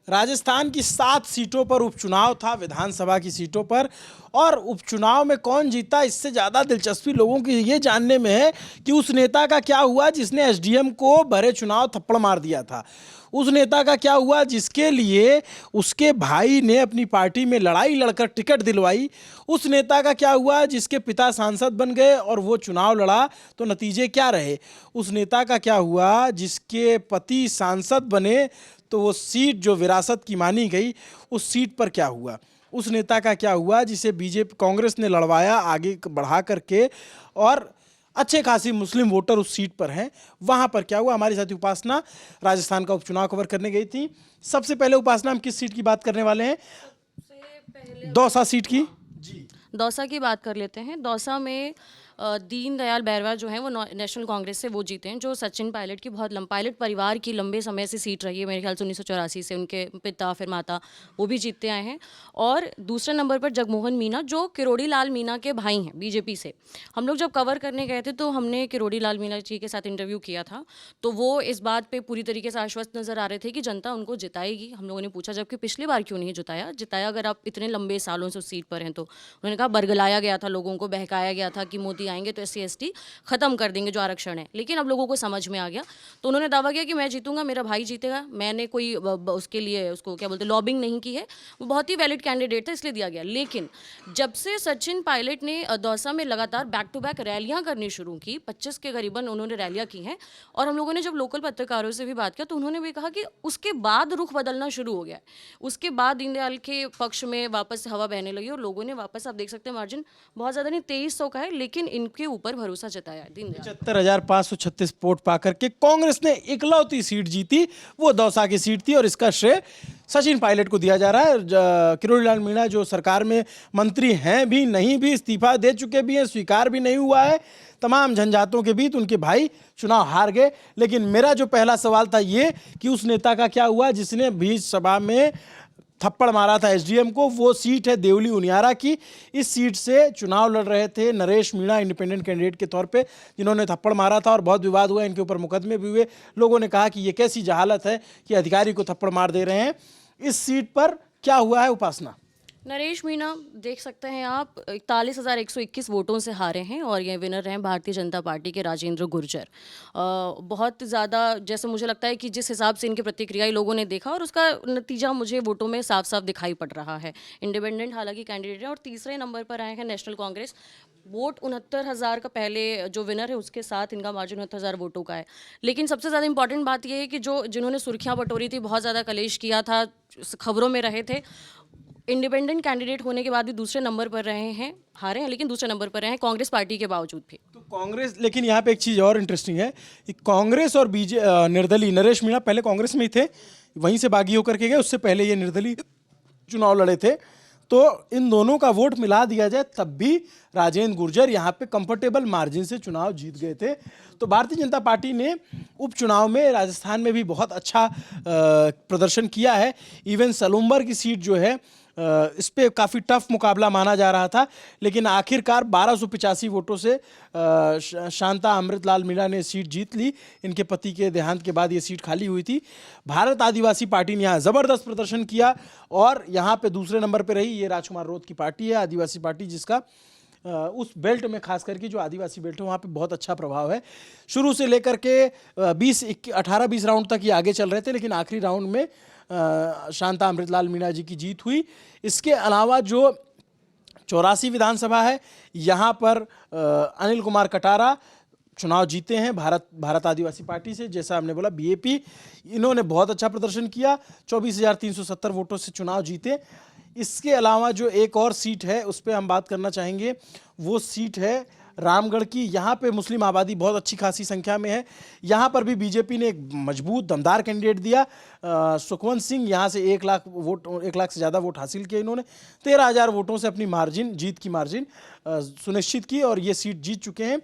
राजस्थान की 7 सीटों पर उपचुनाव था, विधानसभा की सीटों पर। और उपचुनाव में कौन जीता, इससे ज़्यादा दिलचस्पी लोगों की ये जानने में है कि उस नेता का क्या हुआ जिसने एसडीएम को भरे चुनाव थप्पड़ मार दिया था। उस नेता का क्या हुआ जिसके लिए उसके भाई ने अपनी पार्टी में लड़ाई लड़कर टिकट दिलवाई। उस नेता का क्या हुआ जिसके पिता सांसद बन गए और वो चुनाव लड़ा तो नतीजे क्या रहे। उस नेता का क्या हुआ जिसके पति सांसद बने तो वो सीट जो विरासत की मानी गई उस सीट पर क्या हुआ। उस नेता का क्या हुआ जिसे बीजेपी कांग्रेस ने लड़वाया आगे बढ़ा करके और अच्छे खासी मुस्लिम वोटर उस सीट पर हैं, वहां पर क्या हुआ। हमारी साथी उपासना राजस्थान का उपचुनाव कवर करने गई थी। सबसे पहले उपासना, हम किस सीट की बात करने वाले हैं? दौसा सीट की। जी, दौसा की बात कर लेते हैं। दौसा में दीनदयाल बैरवा जो हैं वो नेशनल कांग्रेस से वो जीते हैं, जो सचिन पायलट की बहुत पायलट परिवार की लंबे समय से सीट रही है। मेरे ख्याल से 1984 से उनके पिता फिर माता वो भी जीतते आए हैं। और दूसरे नंबर पर जगमोहन मीना जो किरोड़ी लाल मीना के भाई हैं बीजेपी से। हम लोग जब कवर करने गए थे तो हमने किरोड़ी लाल मीना जी के साथ इंटरव्यू किया था, तो वो इस बात पर पूरी तरीके से आश्वस्त नजर आ रहे थे कि जनता उनको जिताएगी। हम लोगों ने पूछा जबकि पिछली बार क्यों नहीं जिताया अगर आप इतने लंबे सालों से उस सीट पर हैं तो। उन्होंने कहा बरगलाया गया था, लोगों को बहकाया गया था कि मोदी आएंगे तो SC ST खत्म कर देंगे जो आरक्षण है, लेकिन अब लोगों को समझ में आ गया। तो उन्होंने दावा किया कि मैं जीतूंगा, मेरा भाई जीतेगा, मैंने कोई उसके लिए उसको क्या बोलते लॉबिंग नहीं की है, वो बहुत ही वैलिड कैंडिडेट था इसलिए दिया गया। लेकिन जब से सचिन पायलट ने दौसा में लगातार बैक टू बैक रैलियां करनी शुरू की, 25 के करीबन उन्होंने रैलियां की हैं, और हम लोगों ने जब लोकल पत्रकारों से भी बात किया तो उन्होंने भी कहा कि उसके बाद रुख बदलना शुरू हो गया। उसके बाद दीनदयाल के पक्ष में वापस हवा बहने लगी और लोगों ने वापस, आप देख सकते हैं मार्जिन बहुत ज़्यादा नहीं 2300 का है, लेकिन इनके ऊपर भरोसा जताया है। 75,536 वोट पाकर के कांग्रेस ने इकलौती सीट जीती, वो दौसा की सीट थी और इसका श्रेय सचिन पायलट को दिया जा रहा है। किरोड़ी लाल मीणा जो सरकार में मंत्री हैं भी नहीं भी, इस्तीफा दे चुके भी हैं, स्वीकार भी नहीं हुआ है, तमाम झंझाटों के बीच उनके भाई चुनाव हार गए। लेकिन मेरा जो पहला सवाल था ये कि उस नेता का क्या हुआ जिसने बीच सभा में थप्पड़ मारा था एसडीएम को। वो सीट है देवली उनियारा की। इस सीट से चुनाव लड़ रहे थे नरेश मीणा इंडिपेंडेंट कैंडिडेट के तौर पे, जिन्होंने थप्पड़ मारा था और बहुत विवाद हुआ, इनके ऊपर मुकदमे भी हुए। लोगों ने कहा कि ये कैसी जहालत है कि अधिकारी को थप्पड़ मार दे रहे हैं। इस सीट पर क्या हुआ है उपासना? नरेश मीणा देख सकते हैं आप 41,121 वोटों से हारे हैं और ये विनर हैं भारतीय जनता पार्टी के राजेंद्र गुर्जर। बहुत ज़्यादा जैसे मुझे लगता है कि जिस हिसाब से इनकी प्रतिक्रियाएं लोगों ने देखा और उसका नतीजा मुझे वोटों में साफ साफ दिखाई पड़ रहा है। इंडिपेंडेंट हालांकि कैंडिडेट है और तीसरे नंबर पर आए हैं नेशनल कांग्रेस। वोट 69,000 का, पहले जो विनर है उसके साथ इनका मार्जिन 69,000 वोटों का है। लेकिन सबसे ज़्यादा इंपॉर्टेंट बात यह है कि जिन्होंने सुर्खियाँ बटोरी थी, बहुत ज़्यादा कलेश किया था, खबरों में रहे थे, इंडिपेंडेंट कैंडिडेट होने के बाद भी दूसरे नंबर पर रहे हैं, हारे हैं लेकिन दूसरे नंबर पर रहे हैं कांग्रेस पार्टी के बावजूद भी। तो कांग्रेस, लेकिन यहाँ पे एक चीज़ और इंटरेस्टिंग है कि कांग्रेस और निर्दलीय, नरेश मीणा पहले कांग्रेस में ही थे, वहीं से बागी होकर के गए, उससे पहले ये निर्दलीय चुनाव लड़े थे। तो इन दोनों का वोट मिला दिया जाए तब भी राजेंद्र गुर्जर यहाँ पे कंफर्टेबल मार्जिन से चुनाव जीत गए थे। तो भारतीय जनता पार्टी ने उपचुनाव में राजस्थान में भी बहुत अच्छा प्रदर्शन किया है। इवन सलूम्बर की सीट जो है इस पे काफ़ी टफ मुकाबला माना जा रहा था, लेकिन आखिरकार 1285 वोटों से शांता अमृतलाल मीणा ने सीट जीत ली। इनके पति के देहांत के बाद ये सीट खाली हुई थी। भारत आदिवासी पार्टी ने यहाँ ज़बरदस्त प्रदर्शन किया और यहाँ पे दूसरे नंबर पे रही। ये राजकुमार रोत की पार्टी है, आदिवासी पार्टी, जिसका उस बेल्ट में खास करके जो आदिवासी बेल्ट है वहाँ पे बहुत अच्छा प्रभाव है। शुरू से लेकर के 18-20 राउंड तक ये आगे चल रहे थे, लेकिन आखिरी राउंड में शांता अमृतलाल मीणा जी की जीत हुई। इसके अलावा जो 84 विधानसभा है, यहाँ पर अनिल कुमार कटारा चुनाव जीते हैं भारत आदिवासी पार्टी से। जैसा हमने बोला BAP, इन्होंने बहुत अच्छा प्रदर्शन किया, 24,370 वोटों से चुनाव जीते। इसके अलावा जो एक और सीट है उस पर हम बात करना चाहेंगे, वो सीट है रामगढ़ की। यहाँ पे मुस्लिम आबादी बहुत अच्छी खासी संख्या में है। यहाँ पर भी बीजेपी ने एक मजबूत दमदार कैंडिडेट दिया, सुखवंत सिंह। यहाँ से 1 लाख से ज़्यादा वोट हासिल किए इन्होंने। 13,000 वोटों से अपनी जीत की मार्जिन सुनिश्चित की और ये सीट जीत चुके हैं।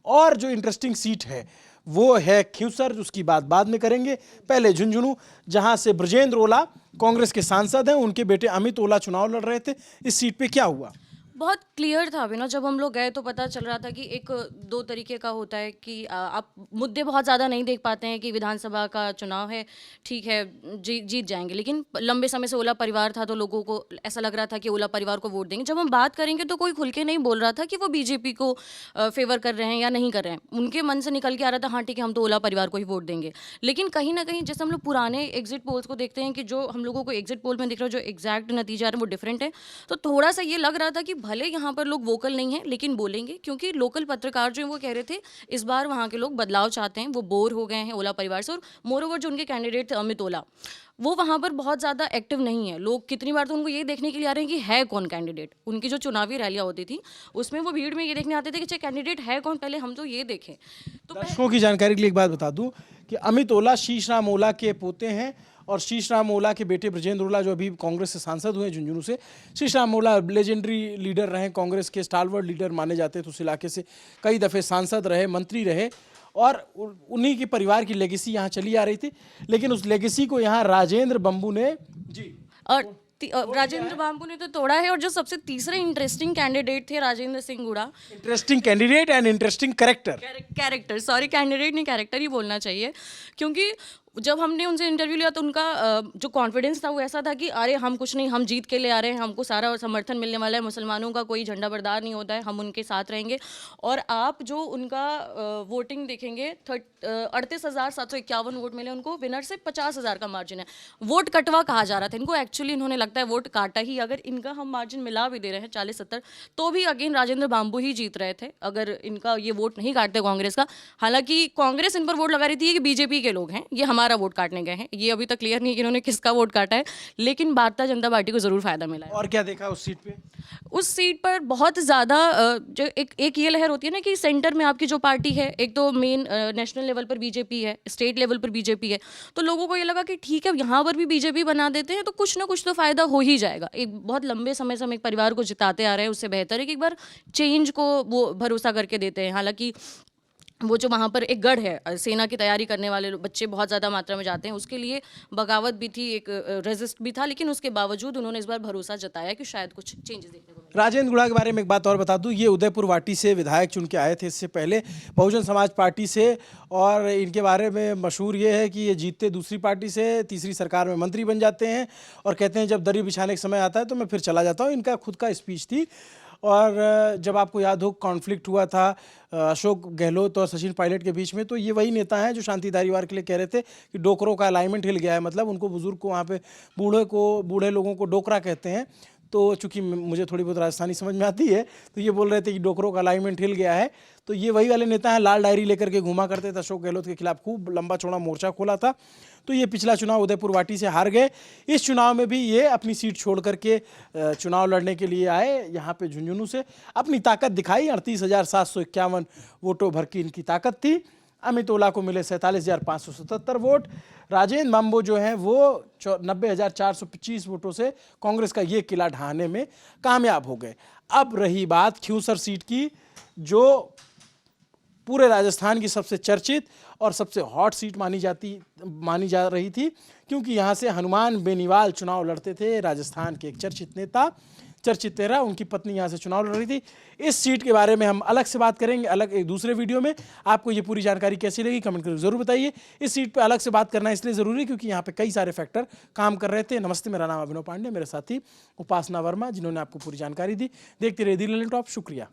और जो इंटरेस्टिंग सीट है वो है खिवसर, उसकी बात बाद में करेंगे। पहले झुंझुनू, जहाँ से ब्रजेंद्र ओला कांग्रेस के सांसद हैं, उनके बेटे अमित ओला चुनाव लड़ रहे थे। इस सीट पर क्या हुआ? बहुत क्लियर था अभी ना, जब हम लोग गए तो पता चल रहा था कि एक दो तरीके का होता है कि आप मुद्दे बहुत ज़्यादा नहीं देख पाते हैं कि विधानसभा का चुनाव है, ठीक है, जीत जाएंगे, लेकिन लंबे समय से ओला परिवार था तो लोगों को ऐसा लग रहा था कि ओला परिवार को वोट देंगे। जब हम बात करेंगे तो कोई खुल के नहीं बोल रहा था कि वो बीजेपी को फेवर कर रहे हैं या नहीं कर रहे हैं। उनके मन से निकल के आ रहा था हाँ ठीक है, हम तो ओला परिवार को ही वोट देंगे। लेकिन कहीं ना कहीं जैसे हम लोग पुराने एग्जिट पोल्स को देखते हैं कि जो हम लोगों को एग्जिट पोल में दिख रहा है, जो एग्जैक्ट नतीजा आ रहा है वो डिफरेंट है, तो थोड़ा सा ये लग रहा था कि भले यहाँ पर लोग वोकल नहीं हैं लेकिन बोलेंगे, क्योंकि लोकल पत्रकार जो हैं वो कह रहे थे इस बार वहाँ के लोग बदलाव चाहते हैं, वो बोर हो गए हैं ओला परिवार से। और मोर ओवर जो उनके कैंडिडेट थे अमित ओला, वो वहाँ पर बहुत ज़्यादा एक्टिव नहीं है। लोग कितनी बार तो उनको ये देखने के लिए आ रहे हैं कि है कौन कैंडिडेट। उनकी जो चुनावी रैलियाँ होती थी उसमें वो भीड़ में ये देखने आते थे कि कैंडिडेट है कौन, पहले हम तो ये देखें। तो दर्शकों की जानकारी के लिए एक बात बता दूं कि अमित ओला शीश राम ओला के पोते हैं और शीश राम ओला के बेटे ब्रजेंद्र ओला जो अभी कांग्रेस से सांसद हुए झुंझुनू से। शीश राम ओला लेजेंडरी लीडर रहे, कांग्रेस के स्टालवर्ड लीडर माने जाते थे उस इलाके से, कई दफ़े सांसद रहे, मंत्री रहे और उन्हीं के परिवार की लेगेसी यहाँ चली आ रही थी। लेकिन उस लेगेसी को यहाँ राजेंद्र बंबू ने और राजेंद्र बाबू ने तो तोड़ा है। और जो सबसे तीसरे इंटरेस्टिंग कैंडिडेट थे राजेंद्र सिंह गुड़ा, interesting candidate and interesting character, sorry candidate नहीं कैरेक्टर ही बोलना चाहिए, क्योंकि जब हमने उनसे इंटरव्यू लिया तो उनका जो कॉन्फिडेंस था वो ऐसा था कि अरे हम कुछ नहीं, हम जीत के ले आ रहे हैं, हमको सारा समर्थन मिलने वाला है, मुसलमानों का कोई झंडा बरदार नहीं होता है, हम उनके साथ रहेंगे। और आप जो उनका वोटिंग देखेंगे 38,751 वोट मिले उनको, विनर से 50,000 का मार्जिन है। वोट कटवा कहा जा रहा था इनको, एक्चुअली इन्होंने लगता है वोट काटा ही। अगर इनका हम मार्जिन मिला भी दे रहे हैं 40-70, तो भी अगेन राजेंद्र बांबू ही जीत रहे थे अगर इनका ये वोट नहीं काटते कांग्रेस का। हालांकि कांग्रेस इन पर वोट लगा रही थी कि बीजेपी के लोग हैं, ये हमारा वोट काटने गए हैं। ये अभी तक क्लियर नहीं है कि इन्होंने किसका वोट काटा है, लेकिन भारतीय जनता पार्टी को जरूर फायदा मिला है। और क्या देखा उस सीट पे? उस सीट पर बहुत ज़्यादा जो एक ये लहर होती है ना कि सेंटर में आपकी जो पार्टी है, एक तो मेन नेशनल लेवल पर बीजेपी है, स्टेट लेवल पर बीजेपी है, तो लोगों को ये लगा कि ठीक है यहाँ पर भी बीजेपी बना देते हैं तो कुछ ना कुछ तो फायदा हो ही जाएगा। एक बहुत लंबे समय से हम एक परिवार को जिताते आ रहे हैं, उससे बेहतर है कि एक बार चेंज को वो भरोसा करके देते हैं। हालांकि वो जो वहाँ पर एक गढ़ है, सेना की तैयारी करने वाले बच्चे बहुत ज़्यादा मात्रा में जाते हैं, उसके लिए बगावत भी थी, एक रेजिस्ट भी था, लेकिन उसके बावजूद उन्होंने इस बार भरोसा जताया कि शायद कुछ चेंजेस देखने को मिले। राजेंद्र गुड़ा के बारे में एक बात और बता दूं, ये उदयपुर वाटी से विधायक चुन के आए थे इससे पहले बहुजन समाज पार्टी से, और इनके बारे में मशहूर ये है कि ये जीतते दूसरी पार्टी से, तीसरी सरकार में मंत्री बन जाते हैं और कहते हैं जब दरी बिछाने का समय आता है तो मैं फिर चला जाता हूँ। इनका खुद का स्पीच थी। और जब आपको याद हो कॉन्फ्लिक्ट हुआ था अशोक गहलोत और सचिन पायलट के बीच में, तो ये वही नेता हैं जो शांति धारीवाल के लिए कह रहे थे कि डोकरों का अलाइनमेंट हिल गया है, मतलब उनको बुजुर्ग को वहाँ पे बूढ़े लोगों को डोकरा कहते हैं। तो चूंकि मुझे थोड़ी बहुत राजस्थानी समझ में आती है तो ये बोल रहे थे कि डोकरों का अलाइनमेंट हिल गया है। तो ये वही वाले नेता हैं, लाल डायरी लेकर के घुमा करते थे, अशोक गहलोत के खिलाफ खूब लंबा चौड़ा मोर्चा खोला था। तो ये पिछला चुनाव उदयपुर वाटी से हार गए। इस चुनाव में भी ये अपनी सीट छोड़ करके चुनाव लड़ने के लिए आए यहाँ पे झुंझुनू से, अपनी ताकत दिखाई। 38,751 वोटों भर की इनकी ताकत थी। अमित ओला को मिले 47,577 वोट। राजेंद्र बांबू जो हैं वो 90,425 वोटों से कांग्रेस का ये किला ढहाने में कामयाब हो गए। अब रही बात खियूसर सीट की, जो पूरे राजस्थान की सबसे चर्चित और सबसे हॉट सीट मानी जा रही थी, क्योंकि यहाँ से हनुमान बेनीवाल चुनाव लड़ते थे, राजस्थान के एक चर्चित चेहरा। उनकी पत्नी यहाँ से चुनाव लड़ रही थी। इस सीट के बारे में हम अलग से बात करेंगे, अलग एक दूसरे वीडियो में। आपको ये पूरी जानकारी कैसी लगी कमेंट करके जरूर बताइए। इस सीट पे अलग से बात करना इसलिए ज़रूरी है क्योंकि यहाँ पे कई सारे फैक्टर काम कर रहे थे। नमस्ते, मेरा नाम अभिनव पांडे, मेरे साथी उपासना वर्मा, जिन्होंने आपको पूरी जानकारी दी। देखते रहिए दी लर्निंग टॉप। शुक्रिया।